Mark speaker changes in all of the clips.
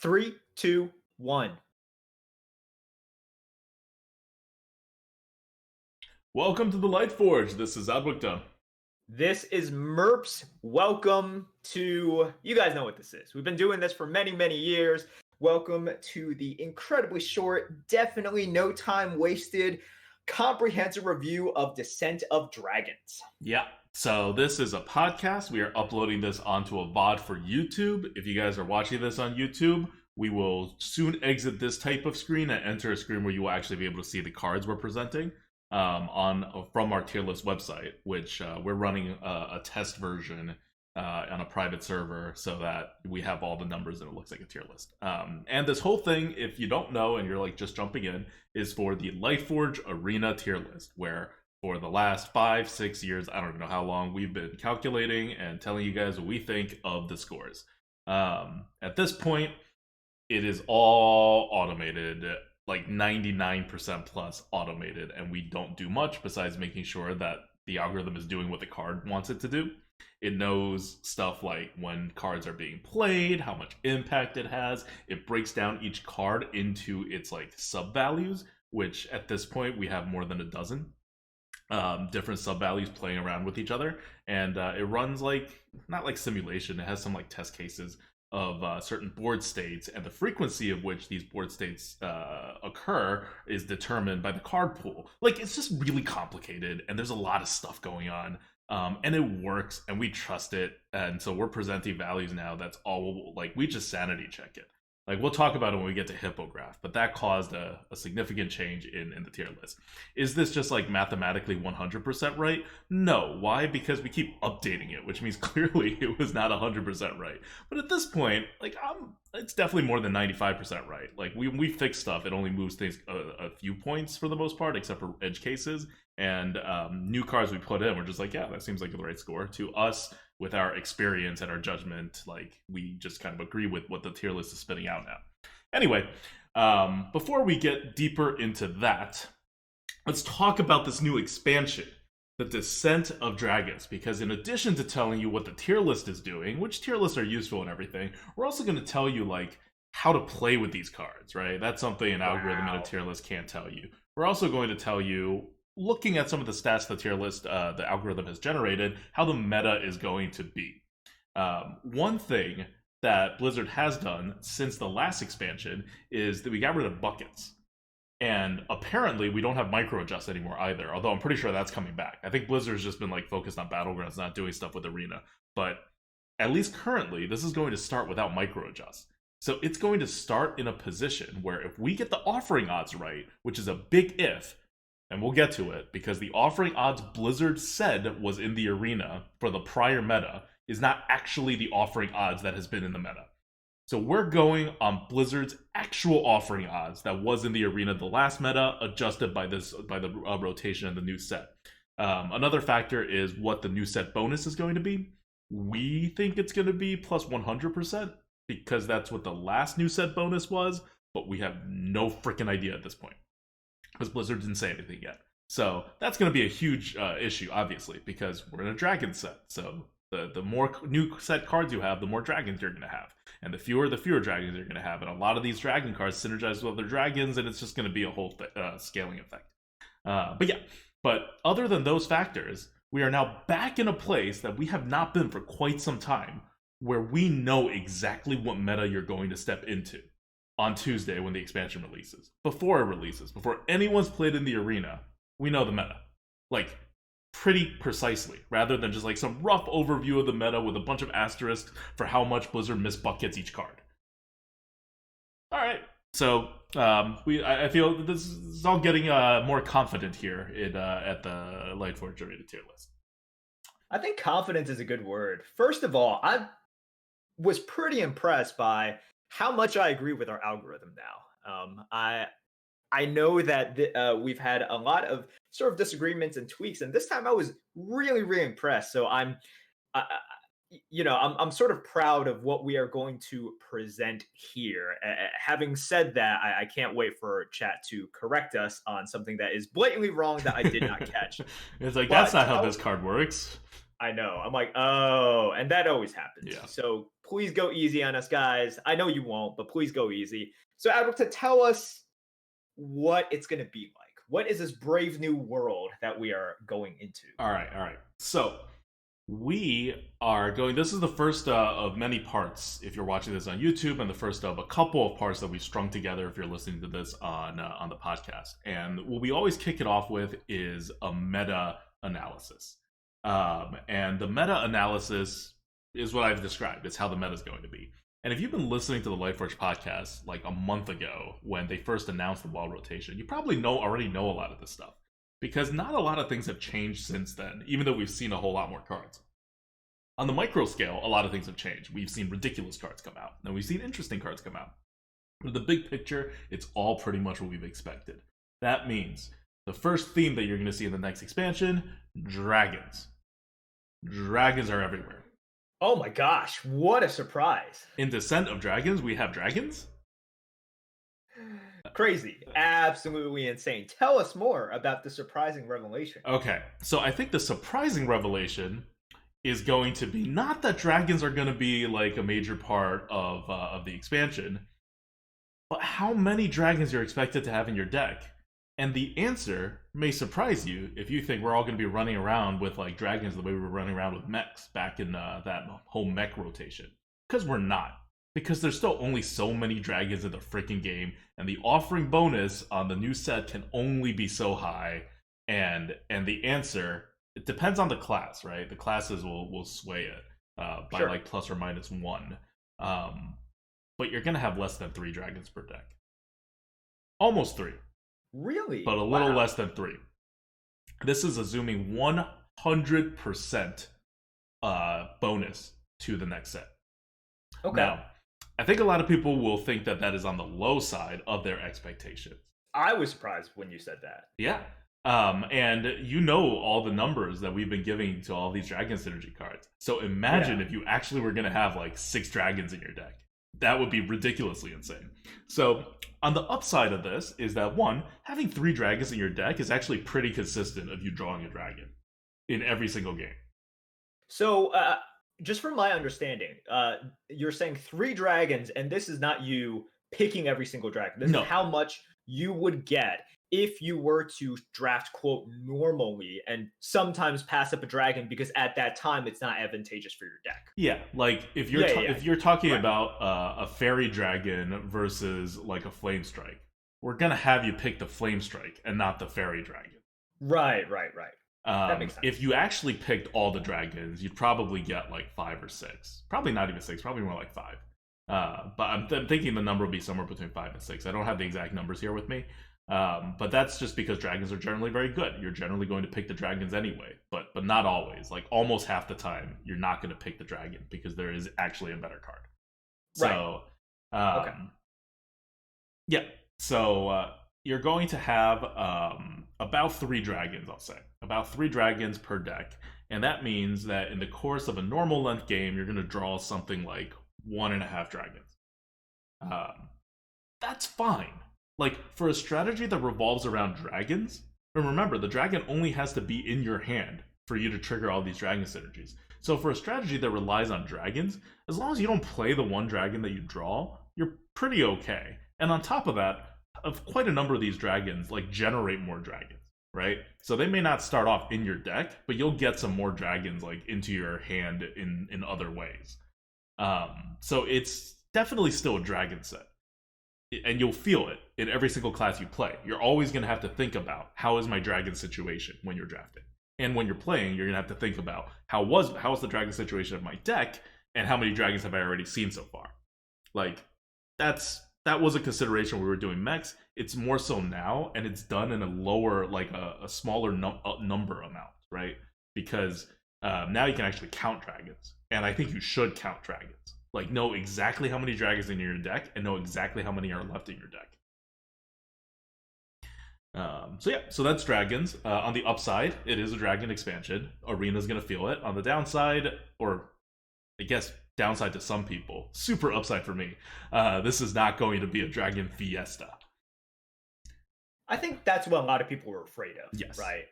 Speaker 1: Three, two, one.
Speaker 2: Welcome to the Light Forge. This is ADWCTA.
Speaker 1: This is Merps. Welcome to, you guys know what this is. We've been doing this for many, many years. Welcome to the incredibly short, definitely no time wasted, comprehensive review of Descent of Dragons.
Speaker 2: Yeah, so this is a podcast. We are uploading this onto a VOD for YouTube. If you guys are watching this on YouTube, we will soon exit this type of screen and enter a screen where you will actually be able to see the cards we're presenting from our tier list website, which we're running a test version on a private server so that we have all the numbers and it looks like a tier list. And this whole thing, if you don't know and you're like just jumping in, is for the Lightforge Arena tier list, where for the last 5-6 years, I don't even know how long, we've been calculating and telling you guys what we think of the scores. At this point, it is all automated, like 99% plus automated, and we don't do much besides making sure that the algorithm is doing what the card wants it to do. It knows stuff like when cards are being played, how much impact it has. It breaks down each card into its like sub values, which at this point we have more than a dozen different sub values playing around with each other. And it runs like, not like simulation, it has some like test cases of certain board states, and the frequency of which these board states occur is determined by the card pool. Like, it's just really complicated, and there's a lot of stuff going on. And it works, and we trust it, and so we're presenting values now. That's all, like, we just sanity check it. Like, we'll talk about it when we get to Hippograph, but that caused a significant change in the tier list. Is this just, like, mathematically 100% right? No. Why? Because we keep updating it, which means clearly it was not 100% right. But at this point, like, it's definitely more than 95% right. Like, we fix stuff. It only moves things a few points for the most part, except for edge cases. And new cards we put in, we're just like, yeah, that seems like the right score. To us, with our experience and our judgment, like, we just kind of agree with what the tier list is spitting out now. Anyway, before we get deeper into that, let's talk about this new expansion, the Descent of Dragons, because in addition to telling you what the tier list is doing, which tier lists are useful and everything, we're also going to tell you, like, how to play with these cards, right? That's something an algorithm and a tier list can't tell you. We're also going to tell you, looking at some of the stats the tier list, the algorithm has generated, how the meta is going to be. One thing that Blizzard has done since the last expansion is that we got rid of buckets. And apparently we don't have micro adjust anymore either, although I'm pretty sure that's coming back. I think Blizzard's just been like focused on Battlegrounds, not doing stuff with Arena. But at least currently, this is going to start without micro adjust. So it's going to start in a position where if we get the offering odds right, which is a big if, and we'll get to it, because the offering odds Blizzard said was in the Arena for the prior meta is not actually the offering odds that has been in the meta. So we're going on Blizzard's actual offering odds that was in the Arena the last meta, adjusted by the rotation and the new set. Another factor is what the new set bonus is going to be. We think it's going to be plus 100%, because that's what the last new set bonus was, but we have no freaking idea at this point, because Blizzard didn't say anything yet. So that's going to be a huge issue, obviously, because we're in a dragon set. So the more new set cards you have, the more dragons you're going to have. And the fewer dragons you're going to have. And a lot of these dragon cards synergize with other dragons, and it's just going to be a whole scaling effect. But other than those factors, we are now back in a place that we have not been for quite some time, where we know exactly what meta you're going to step into on Tuesday when the expansion releases. Before it releases, before anyone's played in the Arena, we know the meta. Like, pretty precisely, rather than just like some rough overview of the meta with a bunch of asterisks for how much Blizzard misbuckets each card. Alright, so I feel this is all getting more confident here at the Lightforge Arena tier list.
Speaker 1: I think confidence is a good word. First of all, I was pretty impressed by how much I agree with our algorithm now. I know that we've had a lot of sort of disagreements and tweaks, and this time I was really, really impressed. So I'm sort of proud of what we are going to present here. Having said that, I can't wait for chat to correct us on something that is blatantly wrong that I did not catch.
Speaker 2: It's like, that's not how this card works.
Speaker 1: I know. I'm like, oh, and that always happens.
Speaker 2: Yeah.
Speaker 1: So please go easy on us, guys. I know you won't, but please go easy. So, ADWCTA, tell us what it's going to be like. What is this brave new world that we are going into?
Speaker 2: All right. So we are going. This is the first of many parts. If you're watching this on YouTube, and the first of a couple of parts that we strung together. If you're listening to this on the podcast, and what we always kick it off with is a meta analysis. And the meta analysis is what I've described. It's how the meta is going to be. And if you've been listening to the Lightforge podcast like a month ago when they first announced the wall rotation, you probably already know a lot of this stuff. Because not a lot of things have changed since then, even though we've seen a whole lot more cards. On the micro scale, a lot of things have changed. We've seen ridiculous cards come out, and we've seen interesting cards come out. But the big picture, it's all pretty much what we've expected. That means the first theme that you're going to see in the next expansion, dragons. Dragons are everywhere.
Speaker 1: Oh my gosh, what a surprise.
Speaker 2: In Descent of Dragons, we have dragons?
Speaker 1: Crazy. Absolutely insane. Tell us more about the surprising revelation.
Speaker 2: Okay, so I think the surprising revelation is going to be not that dragons are going to be like a major part of the expansion, but how many dragons you're expected to have in your deck. And the answer may surprise you if you think we're all going to be running around with like dragons the way we were running around with mechs back in that whole mech rotation. Because we're not. Because there's still only so many dragons in the freaking game, and the offering bonus on the new set can only be so high. And the answer, it depends on the class, right? The classes will sway it by
Speaker 1: Sure.
Speaker 2: like plus or minus 1. But you're going to have less than 3 dragons per deck. Almost 3.
Speaker 1: Really?
Speaker 2: But a little less than 3. This is assuming 100% bonus to the next set.
Speaker 1: Okay.
Speaker 2: Now, I think a lot of people will think that that is on the low side of their expectations.
Speaker 1: I was surprised when you said that.
Speaker 2: Yeah. And you know all the numbers that we've been giving to all these Dragon Synergy cards. So imagine if you actually were going to have like 6 dragons in your deck. That would be ridiculously insane. So on the upside of this is that 1, having 3 dragons in your deck is actually pretty consistent of you drawing a dragon in every single game.
Speaker 1: So, just from my understanding, you're saying 3 dragons, and this is not you picking every single dragon. This is how much you would get if you were to draft, quote, normally, and sometimes pass up a dragon because at that time it's not advantageous for your deck.
Speaker 2: Yeah, like if you're talking about a fairy dragon versus like a flame strike, we're gonna have you pick the flame strike and not the fairy dragon.
Speaker 1: Right. That makes sense.
Speaker 2: If you actually picked all the dragons, you'd probably get like 5 or 6. Probably not even 6, probably more like 5. But I'm thinking the number will be somewhere between 5 and 6. I don't have the exact numbers here with me. But that's just because dragons are generally very good. You're generally going to pick the dragons anyway, but not always. Like almost half the time, you're not going to pick the dragon because there is actually a better card. So, yeah. So you're going to have about 3 dragons, I'll say. About 3 dragons per deck. And that means that in the course of a normal length game, you're going to draw something like 1.5 dragons. That's fine. Like, for a strategy that revolves around dragons, and remember, the dragon only has to be in your hand for you to trigger all these dragon synergies. So for a strategy that relies on dragons, as long as you don't play the 1 dragon that you draw, you're pretty okay. And on top of that, quite a number of these dragons, like, generate more dragons, right? So they may not start off in your deck, but you'll get some more dragons, like, into your hand in other ways. So it's definitely still a dragon set. And you'll feel it in every single class you play. You're always going to have to think about, how is my dragon situation when you're drafting? And when you're playing, you're going to have to think about, how was the dragon situation of my deck, and how many dragons have I already seen so far? Like, that was a consideration when we were doing mechs. It's more so now, and it's done in a lower, like a smaller number amount, right? Because now you can actually count dragons. And I think you should count dragons. Like, know exactly how many dragons in your deck, and know exactly how many are left in your deck. So that's dragons. On the upside, it is a dragon expansion. Arena's going to feel it. On the downside, or I guess downside to some people, super upside for me, this is not going to be a dragon fiesta.
Speaker 1: I think that's what a lot of people were afraid of.
Speaker 2: Yes.
Speaker 1: Right.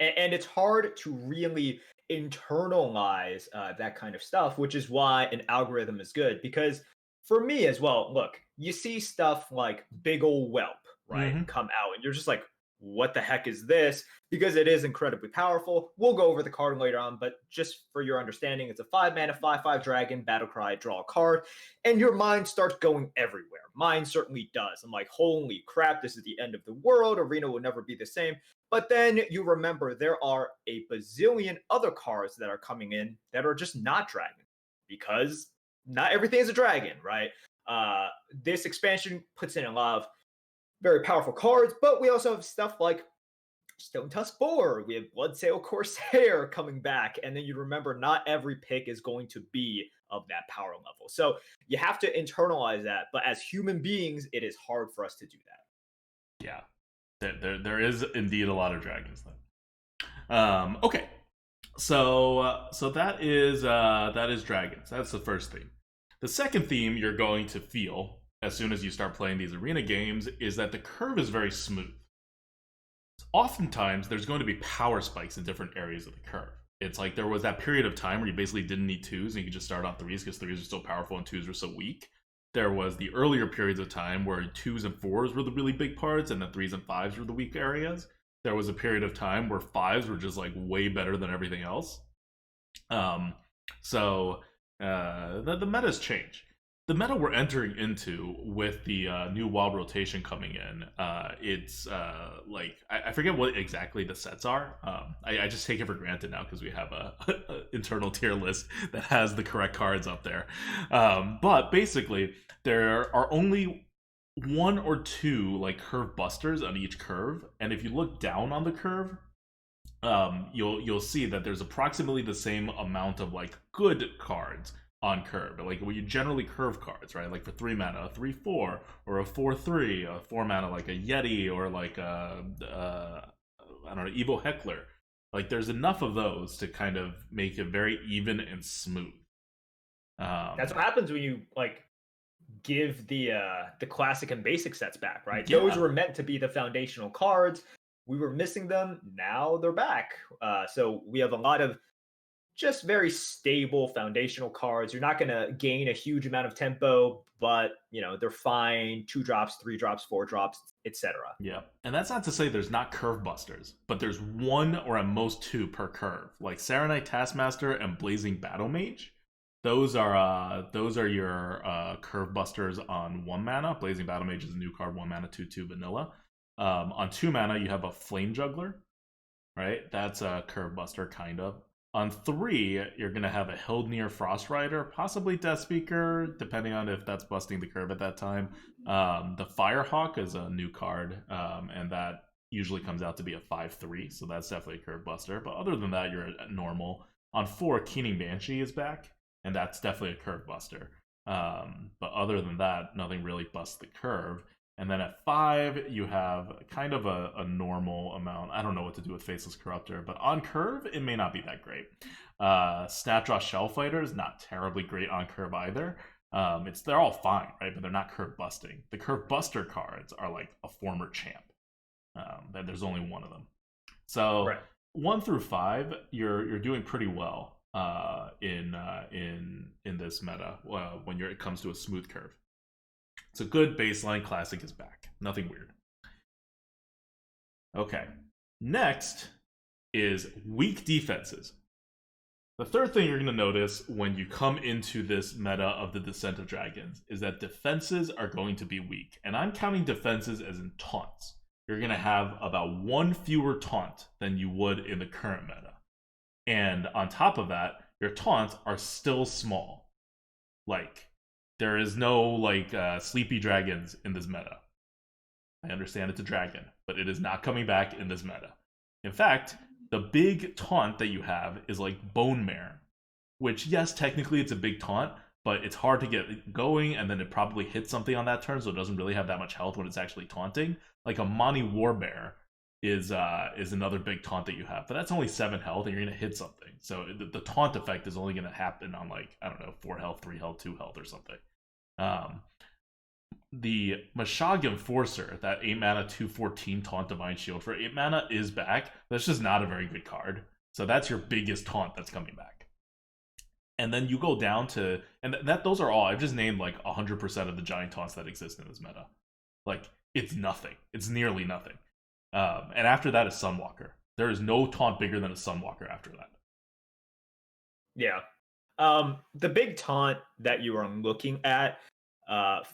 Speaker 1: And it's hard to really internalize that kind of stuff, which is why an algorithm is good. Because for me as well, look, you see stuff like big old whelp, right,
Speaker 2: Mm-hmm.
Speaker 1: come out, and you're just like, what the heck is this? Because it is incredibly powerful. We'll go over the card later on, but just for your understanding, it's a 5-mana 5/5 dragon, battle cry, draw a card, and your mind starts going everywhere. Mine certainly does. I'm like, holy crap, this is the end of the world. Arena will never be the same. But then you remember there are a bazillion other cards that are coming in that are just not dragon, because not everything is a dragon, right? This expansion puts in a lot of very powerful cards, but we also have stuff like Stone Tusk Boar. We have Bloodsail Corsair coming back, and then you remember not every pick is going to be of that power level. So you have to internalize that. But as human beings, it is hard for us to do that.
Speaker 2: Yeah, there is indeed a lot of dragons though. Okay, so that is dragons. That's the first theme. The second theme you're going to feel as soon as you start playing these arena games is that the curve is very smooth. Oftentimes, there's going to be power spikes in different areas of the curve. It's like there was that period of time where you basically didn't need twos and you could just start off threes because threes are so powerful and twos were so weak. There was the earlier periods of time where twos and fours were the really big parts and the threes and fives were the weak areas. There was a period of time where fives were just like way better than everything else. So the metas change. The meta we're entering into with the new wild rotation coming in, it's like I forget what exactly the sets are. I just take it for granted now because we have a internal tier list that has the correct cards up there. But basically, there are only one or two like curve busters on each curve, and if you look down on the curve, you'll see that there's approximately the same amount of like good cards on curve. Like when you generally curve cards, right? Like for 3 mana, a 3/4, or a 4/3, a 4 mana like a Yeti, or like a I don't know, Evo Heckler. Like there's enough of those to kind of make it very even and smooth.
Speaker 1: That's what happens when you like give the classic and basic sets back, right?
Speaker 2: Yeah.
Speaker 1: Those were meant to be the foundational cards. We were missing them. Now they're back. So we have a lot of just very stable foundational cards. You're not going to gain a huge amount of tempo, but you know they're fine. 2 drops, 3 drops, 4 drops, etc.
Speaker 2: Yeah, and that's not to say there's not curve busters, but there's 1 or at most 2 per curve. Like Saronite Taskmaster and Blazing Battle Mage. Those are your curve busters on 1 mana. Blazing Battle Mage is a new card, 1 mana, 2/2 vanilla. On 2 mana, you have a Flame Juggler, right? That's a curve buster, kind of. On 3, you're going to have a Hildnir Frost Rider, possibly Death Speaker, depending on if that's busting the curve at that time. The Firehawk is a new card, and that usually comes out to be a 5/3, so that's definitely a curve buster. But other than that, you're at normal. On 4, Keening Banshee is back, and that's definitely a curve buster. But other than that, nothing really busts the curve. And then at 5, you have kind of a normal amount. I don't know what to do with Faceless Corruptor, but on curve, it may not be that great. Snapdraw Shellfighter is not terribly great on curve either. They're all fine, right? But they're not curve busting. The curve buster cards are like a former champ. There's only 1 of them. So right. 1 through 5, you're doing pretty well in this meta when it comes to a smooth curve. It's a good baseline. Classic is back. Nothing weird. Okay. Next is weak defenses. The third thing you're going to notice when you come into this meta of the Descent of Dragons is that defenses are going to be weak. And I'm counting defenses as in taunts. You're going to have about 1 fewer taunt than you would in the current meta. And on top of that, your taunts are still small. Like, there is no, like, sleepy dragons in this meta. I understand it's a dragon, but it is not coming back in this meta. In fact, the big taunt that you have is, like, Bone Mare. Which, yes, technically it's a big taunt, but it's hard to get going, and then it probably hits something on that turn, so it doesn't really have that much health when it's actually taunting. Like, a Mani Warbear is another big taunt that you have, but that's only 7 health, and you're going to hit something. So the taunt effect is only going to happen on, like, I don't know, 4 health, 3 health, 2 health, or something. The Mashag Enforcer, that 8 mana 2/14 taunt Divine Shield for 8 mana is back. That's just not a very good card. So that's your biggest taunt that's coming back. And then you go down to, and those are all, I've just named like 100% of the giant taunts that exist in this meta. Like, it's nothing. It's nearly nothing. And after that is Sunwalker. There is no taunt bigger than a Sunwalker after that.
Speaker 1: Yeah. The big taunt that you are looking at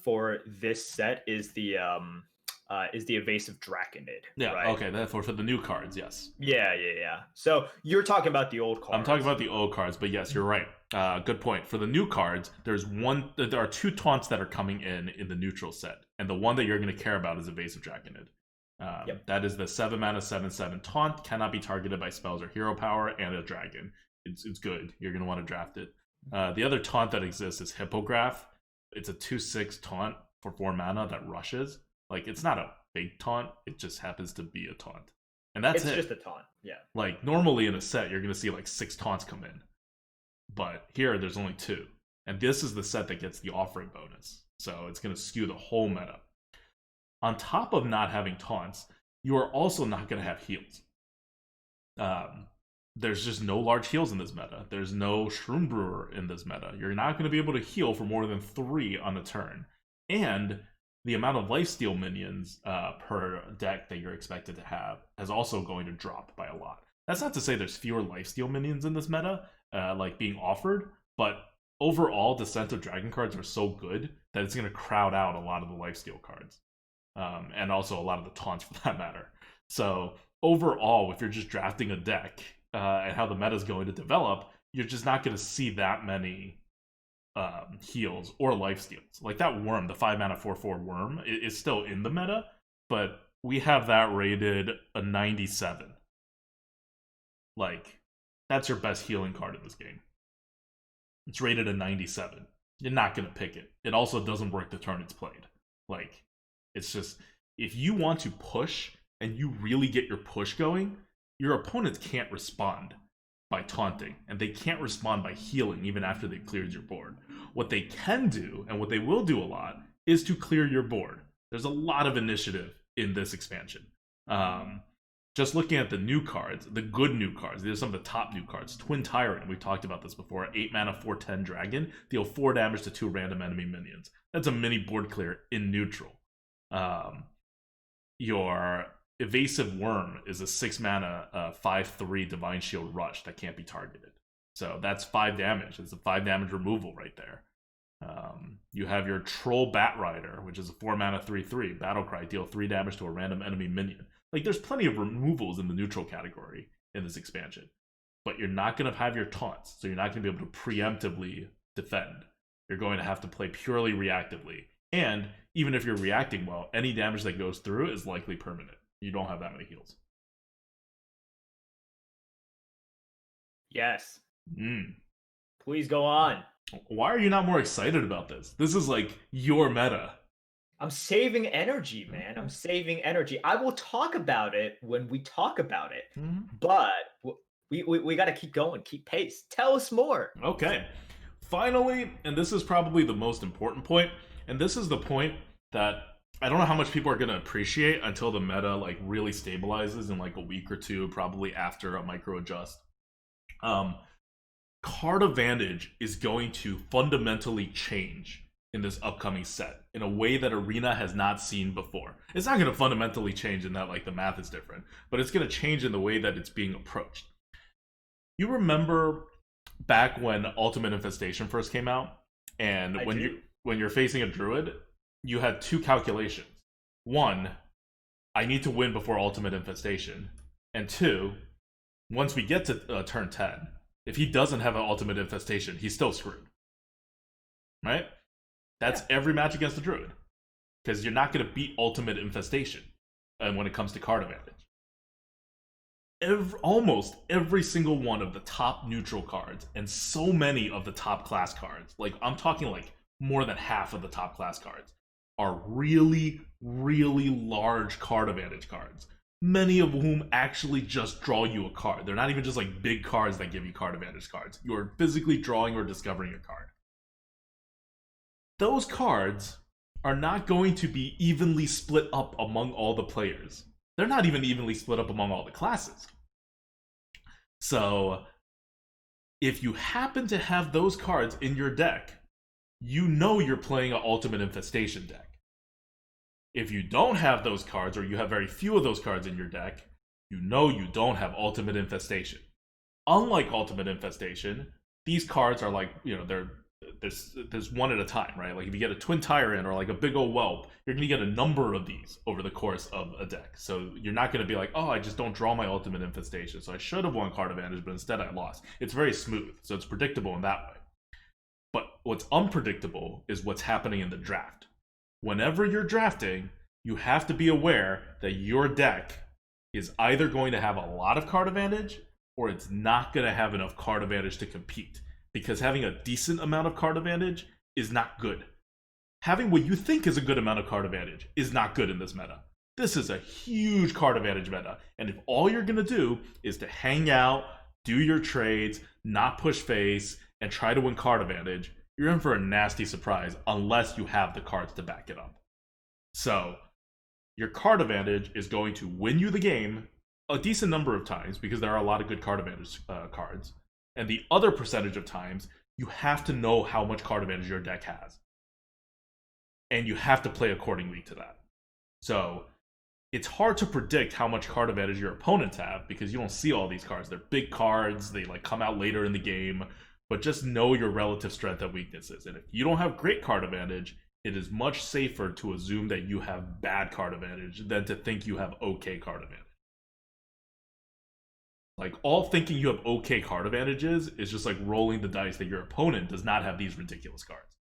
Speaker 1: for this set is the evasive Draconid.
Speaker 2: Yeah,
Speaker 1: right?
Speaker 2: Okay, that's for the new cards, yes.
Speaker 1: Yeah. So you're talking about the old cards.
Speaker 2: I'm talking about the old cards, but yes, you're right. Good point. For the new cards, there are 2 taunts that are coming in the neutral set, and the one that you're going to care about is evasive Draconid. That is the 7 mana 7/7 taunt, cannot be targeted by spells or hero power, and a dragon. It's good. You're going to want to draft it. The other taunt that exists is Hippogriff. It's a 2/6 taunt for 4 mana that rushes. Like, it's not a big taunt, it just happens to be a taunt. And that's
Speaker 1: It's just a taunt, yeah.
Speaker 2: Like, normally in a set, you're going to see like 6 taunts come in. But here, there's only 2. And this is the set that gets the offering bonus. So it's going to skew the whole meta. On top of not having taunts, you are also not going to have heals. There's just no large heals in this meta. There's no Shroom Brewer in this meta. You're not going to be able to heal for more than 3 on a turn. And the amount of lifesteal minions per deck that you're expected to have is also going to drop by a lot. That's not to say there's fewer lifesteal minions in this meta, like being offered, but overall, Descent of Dragon cards are so good that it's going to crowd out a lot of the lifesteal cards. And also a lot of the taunts for that matter. So overall, if you're just drafting a deck and how the meta is going to develop, you're just not going to see that many heals or lifesteals. Like that worm, the 5 mana 4/4 worm, is still in the meta, but we have that rated a 97. Like, that's your best healing card in this game. It's rated a 97. You're not going to pick it. It also doesn't work the turn it's played. Like, it's just, if you want to push and you really get your push going, your opponents can't respond by taunting, and they can't respond by healing even after they've cleared your board. What they can do, and what they will do a lot, is to clear your board. There's a lot of initiative in this expansion. Just looking at the new cards, the good new cards, these are some of the top new cards. Twin Tyrant, we've talked about this before, 8 mana 4/10 dragon, deal 4 damage to 2 random enemy minions. That's a mini board clear in neutral. Your Evasive Worm is a 6 mana 5/3 Divine Shield Rush that can't be targeted. So that's 5 damage. It's a 5 damage removal right there. You have your Troll Batrider, which is a 4 mana 3/3 Battlecry, deal 3 damage to a random enemy minion. Like, there's plenty of removals in the neutral category in this expansion. But you're not going to have your taunts, so you're not going to be able to preemptively defend. You're going to have to play purely reactively. And even if you're reacting well, any damage that goes through is likely permanent. You don't have that many heals.
Speaker 1: Yes. Please go on.
Speaker 2: Why are you not more excited about this? This is like your meta.
Speaker 1: I'm saving energy, man. I'm saving energy. I will talk about it when we talk about it. But we got to keep going, keep pace. Tell us more.
Speaker 2: Okay. Finally, and this is probably the most important point, and this is the point that I don't know how much people are going to appreciate until the meta like really stabilizes in like a week or two, probably after a micro adjust. Card advantage is going to fundamentally change in this upcoming set in a way that Arena has not seen before. It's not going to fundamentally change in that like the math is different, but it's going to change in the way that it's being approached. You remember back when Ultimate Infestation first came out, and when you're facing a druid, you had 2 calculations. 1, I need to win before Ultimate Infestation, and 2, once we get to turn 10, if he doesn't have an Ultimate Infestation, he's still screwed. Right? That's every match against the druid, because you're not going to beat Ultimate Infestation when it comes to card advantage. Almost every single one of the top neutral cards and so many of the top class cards, like I'm talking like more than half of the top class cards, are really, really large card advantage cards. Many of whom actually just draw you a card. They're not even just like big cards that give you card advantage cards. You're physically drawing or discovering a card. Those cards are not going to be evenly split up among all the players. They're not even evenly split up among all the classes. So if you happen to have those cards in your deck, you know you're playing an Ultimate Infestation deck. If you don't have those cards, or you have very few of those cards in your deck, you know you don't have Ultimate Infestation. Unlike Ultimate Infestation, these cards are like, there's one at a time, right? Like if you get a Twin Tyrant or like a big old Whelp, you're going to get a number of these over the course of a deck. So you're not going to be like, oh, I just don't draw my Ultimate Infestation, so I should have won card advantage, but instead I lost. It's very smooth, so it's predictable in that way. But what's unpredictable is what's happening in the draft. Whenever you're drafting, you have to be aware that your deck is either going to have a lot of card advantage, or it's not going to have enough card advantage to compete. Because having a decent amount of card advantage is not good. Having what you think is a good amount of card advantage is not good in this meta. This is a huge card advantage meta. And if all you're going to do is to hang out, do your trades, not push face, and try to win card advantage, you're in for a nasty surprise unless you have the cards to back it up. So, your card advantage is going to win you the game a decent number of times, because there are a lot of good card advantage cards. And the other percentage of times, you have to know how much card advantage your deck has. And you have to play accordingly to that. So, it's hard to predict how much card advantage your opponents have, because you don't see all these cards. They're big cards, they like come out later in the game. But just know your relative strength and weaknesses. And if you don't have great card advantage, it is much safer to assume that you have bad card advantage than to think you have okay card advantage. Like, all thinking you have okay card advantages is just like rolling the dice that your opponent does not have these ridiculous cards.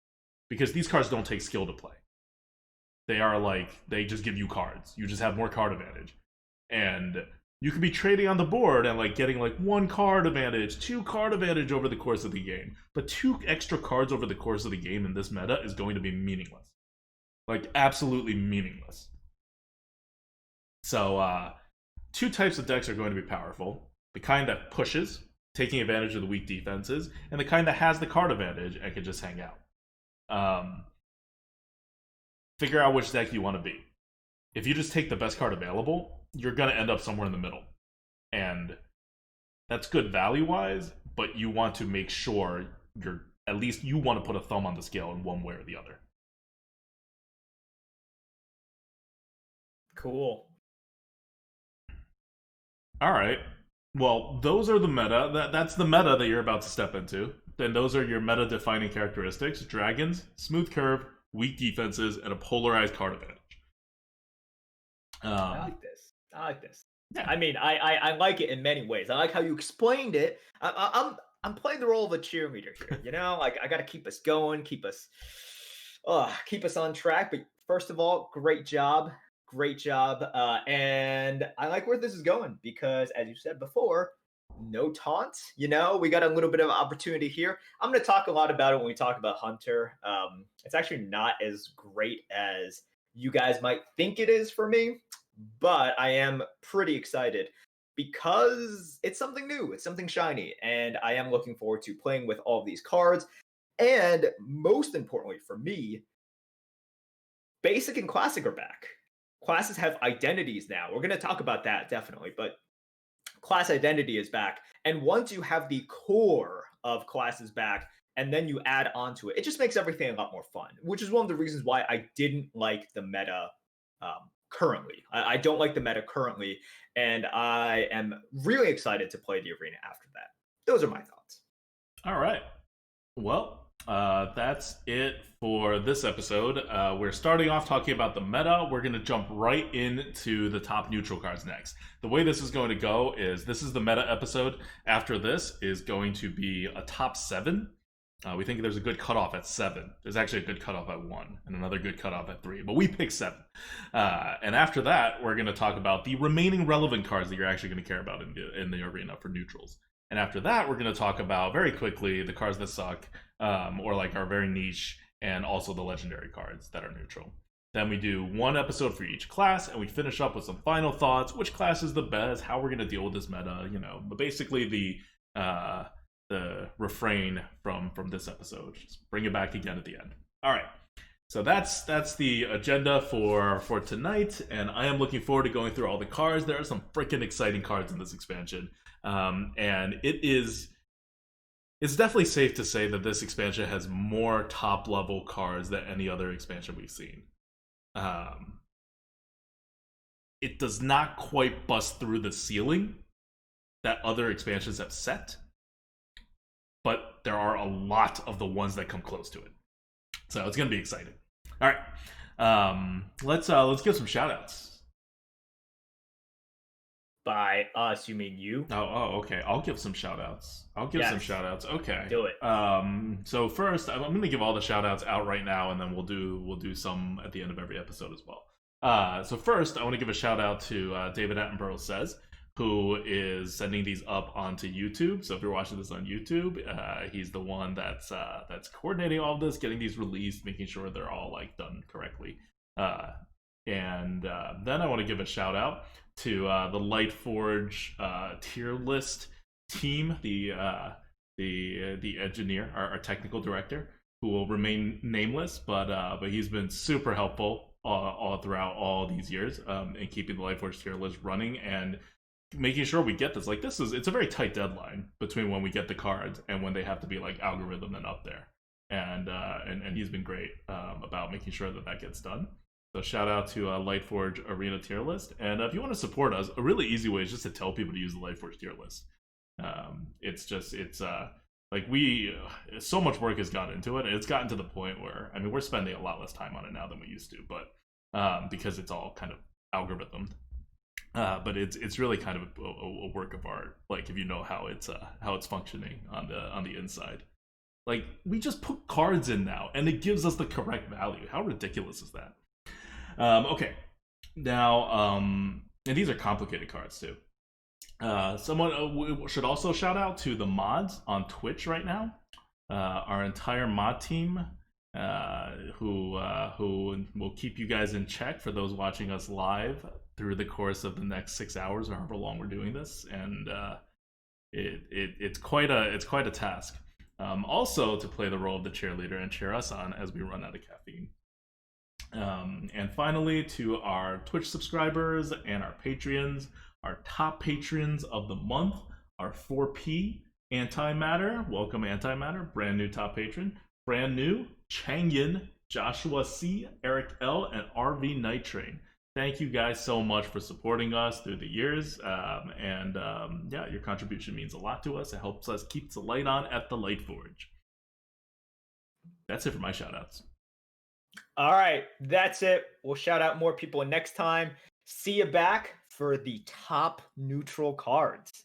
Speaker 2: Because these cards don't take skill to play. They are like, they just give you cards. You just have more card advantage. And you could be trading on the board and like getting like 1 card advantage, 2 card advantage over the course of the game. But 2 extra cards over the course of the game in this meta is going to be meaningless. Like, absolutely meaningless. So, 2 types of decks are going to be powerful. The kind that pushes, taking advantage of the weak defenses, and the kind that has the card advantage and can just hang out. Figure out which deck you want to be. If you just take the best card available, you're going to end up somewhere in the middle. And that's good value-wise, but you want to make sure at least you want to put a thumb on the scale in one way or the other.
Speaker 1: Cool.
Speaker 2: All right. Well, those are the meta. That's the meta that you're about to step into. Then those are your meta-defining characteristics. Dragons, smooth curve, weak defenses, and a polarized card advantage.
Speaker 1: I like this. Yeah. I mean, I like it in many ways. I like how you explained it. I'm playing the role of a cheerleader here. You know, like I got to keep us going, keep us on track. But first of all, great job. And I like where this is going because, as you said before, no taunt. You know, we got a little bit of opportunity here. I'm going to talk a lot about it when we talk about Hunter. It's actually not as great as you guys might think it is for me, but I am pretty excited because it's something new. It's something shiny, and I am looking forward to playing with all of these cards. And most importantly for me, Basic and Classic are back. Classes have identities now. We're going to talk about that definitely, but class identity is back. And once you have the core of classes back and then you add on to it, it just makes everything a lot more fun, which is one of the reasons why I didn't like the meta currently. I don't like the meta currently, and I am really excited to play the arena after that. Those are my thoughts.
Speaker 2: All right. Well, that's it for this episode. We're starting off talking about the meta. We're going to jump right into the top neutral cards next. The way this is going to go is this is the meta episode. After this is going to be a top 7. We think there's a good cutoff at 7. There's actually a good cutoff at 1 and another good cutoff at 3, but we pick 7. And after that, we're going to talk about the remaining relevant cards that you're actually going to care about in the arena for neutrals. And after that, we're going to talk about very quickly the cards that suck, or like are very niche, and also the legendary cards that are neutral. Then we do one episode for each class, and we finish up with some final thoughts, which class is the best, how we're going to deal with this meta, you know, but basically the refrain from this episode. Just bring it back again at the end. All right. So that's the agenda for tonight, and I am looking forward to going through all the cards. There are some freaking exciting cards in this expansion, and it's definitely safe to say that this expansion has more top level cards than any other expansion we've seen. It does not quite bust through the ceiling that other expansions have set, but there are a lot of the ones that come close to it. So it's gonna be exciting. All right, let's give some shout outs.
Speaker 1: By us, you mean you?
Speaker 2: Oh, okay. I'll give some shout outs. Okay.
Speaker 1: Do it.
Speaker 2: So first, I'm going to give all the shout outs out right now, and then we'll do some at the end of every episode as well. So first, I want to give a shout out to David Attenborough Says, who is sending these up onto YouTube. So if you're watching this on YouTube, he's the one that's coordinating all of this, getting these released, making sure they're all like done correctly. And then I want to give a shout out to the Lightforge tier list team, the engineer, our technical director, who will remain nameless, but he's been super helpful all throughout all these years in keeping the Lightforge tier list running and making sure we get this. Like it's a very tight deadline between when we get the cards and when they have to be like algorithm and up there, and he's been great about making sure that gets done. So shout out to Lightforge Arena tier list, and if you want to support us, a really easy way is just to tell people to use the Lightforge tier list. It's like so much work has gone into it, and it's gotten to the point where we're spending a lot less time on it now than we used to, but because it's all kind of algorithmed. But it's really kind of a work of art. Like if you know how it's functioning on the inside. Like we just put cards in now, and it gives us the correct value. How ridiculous is that? Okay, now, and these are complicated cards too. Someone should also shout out to the mods on Twitch right now. Our entire mod team, who will keep you guys in check for those watching us live through the course of the next 6 hours or however long we're doing this, and it's quite a task. Also to play the role of the cheerleader and cheer us on as we run out of caffeine. And finally, to our Twitch subscribers and our Patreons, our top patrons of the month are 4P, Antimatter, welcome Antimatter, brand new top patron, brand new, Changyin, Joshua C, Eric L, and RV Night Train. Thank you guys so much for supporting us through the years, and your contribution means a lot to us. It helps us keep the light on at the Lightforge. That's it for my shoutouts.
Speaker 1: All right, that's it. We'll shout out more people next time. See you back for the top neutral cards.